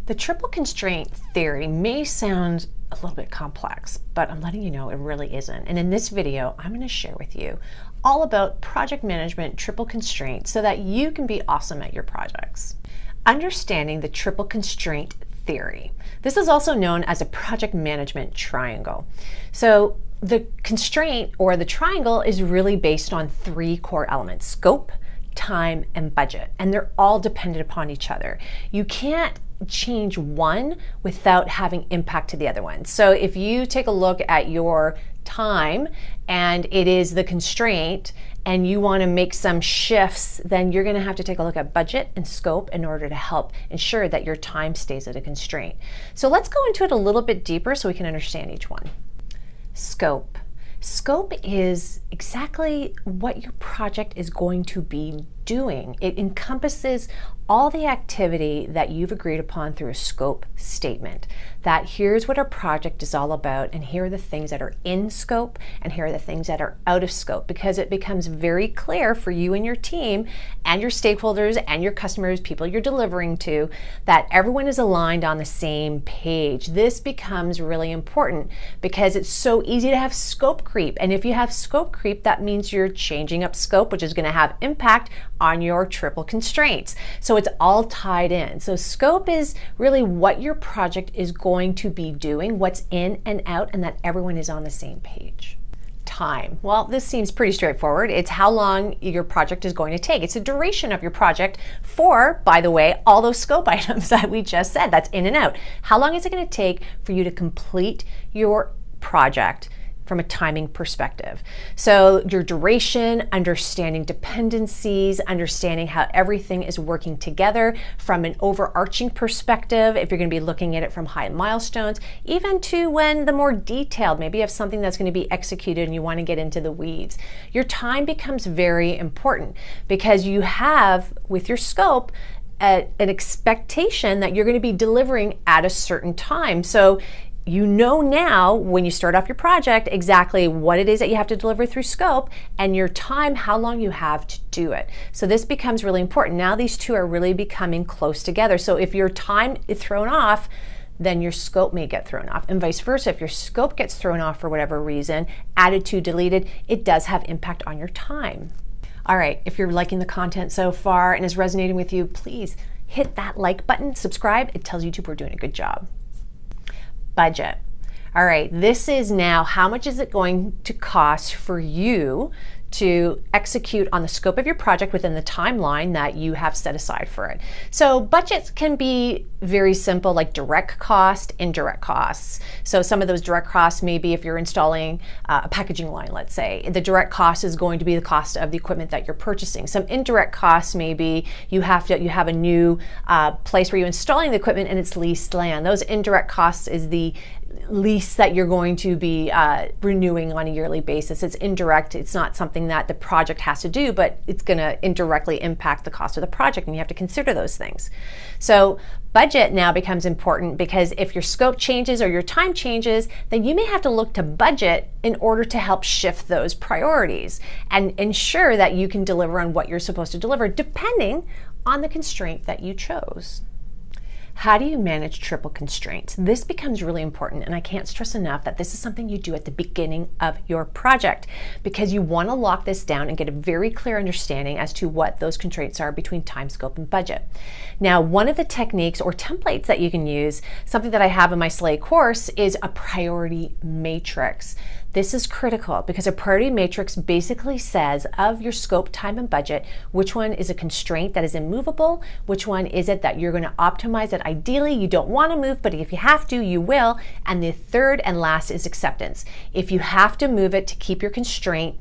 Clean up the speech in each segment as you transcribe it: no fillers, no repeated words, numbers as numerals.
The triple constraint theory may sound a little bit complex, but I'm letting you know it really isn't. And in this video, I'm going to share with you all about project management triple constraint so that you can be awesome at your projects. Understanding the triple constraint theory. This is also known as a project management triangle. So the constraint or the triangle is really based on three core elements: scope, time, and budget. And they're all dependent upon each other. You can't change one without having impact to the other one. So if you take a look at your time and it is the constraint and you want to make some shifts, then you're going to have to take a look at budget and scope in order to help ensure that your time stays at a constraint. So let's go into it a little bit deeper so we can understand each one. Scope. Scope is exactly what your project is going to be doing. It encompasses all the activity that you've agreed upon through a scope statement. That here's what our project is all about, and here are the things that are in scope, and here are the things that are out of scope, because it becomes very clear for you and your team and your stakeholders and your customers, people you're delivering to, that everyone is aligned on the same page. This becomes really important because it's so easy to have scope creep. And if you have scope creep, that means you're changing up scope, which is going to have impact on your triple constraints. So it's all tied in. So scope is really what your project is going to be doing, what's in and out, and that everyone is on the same page. Time. Well, this seems pretty straightforward. It's how long your project is going to take. It's the duration of your project for, by the way, all those scope items that we just said, that's in and out. How long is it going to take for you to complete your project from a timing perspective? So your duration, understanding dependencies, understanding how everything is working together from an overarching perspective, if you're going to be looking at it from high milestones, even to when the more detailed, maybe you have something that's going to be executed and you want to get into the weeds. Your time becomes very important because you have, with your scope, an expectation that you're going to be delivering at a certain time. So you know now when you start off your project exactly what it is that you have to deliver through scope and your time, how long you have to do it. So this becomes really important. Now these two are really becoming close together. So if your time is thrown off, then your scope may get thrown off, and vice versa. If your scope gets thrown off for whatever reason, added to, deleted, it does have impact on your time. All right, if you're liking the content so far and is resonating with you, please hit that like button, subscribe. It tells YouTube we're doing a good job. Budget. All right, this is now how much is it going to cost for you to execute on the scope of your project within the timeline that you have set aside for it. So budgets can be very simple, like direct cost, indirect costs. So some of those direct costs may be if you're installing a packaging line, let's say. The direct cost is going to be the cost of the equipment that you're purchasing. Some indirect costs may be you have a new place where you're installing the equipment and it's leased land. Those indirect costs is the lease that you're going to be renewing on a yearly basis. It's indirect. It's not something that the project has to do, but it's going to indirectly impact the cost of the project, and you have to consider those things. So budget now becomes important because if your scope changes or your time changes, then you may have to look to budget in order to help shift those priorities and ensure that you can deliver on what you're supposed to deliver depending on the constraint that you chose. How do you manage triple constraints? This becomes really important, and I can't stress enough that this is something you do at the beginning of your project because you want to lock this down and get a very clear understanding as to what those constraints are between time, scope, and budget. Now, one of the techniques or templates that you can use, something that I have in my Slay course, is a priority matrix. This is critical because a priority matrix basically says of your scope, time, and budget, which one is a constraint that is immovable, which one is it that you're going to optimize that ideally you don't want to move, but if you have to, you will. And the third and last is acceptance. If you have to move it to keep your constraint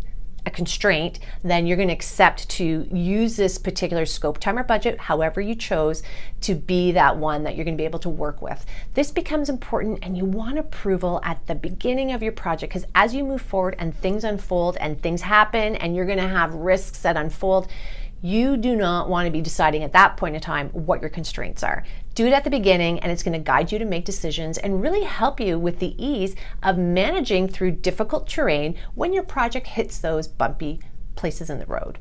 a constraint, then you're going to accept to use this particular scope, time, or budget, however you chose, to be that one that you're going to be able to work with. This becomes important, and you want approval at the beginning of your project because as you move forward and things unfold and things happen and you're going to have risks that unfold, you do not want to be deciding at that point in time what your constraints are. Do it at the beginning, and it's going to guide you to make decisions and really help you with the ease of managing through difficult terrain when your project hits those bumpy places in the road.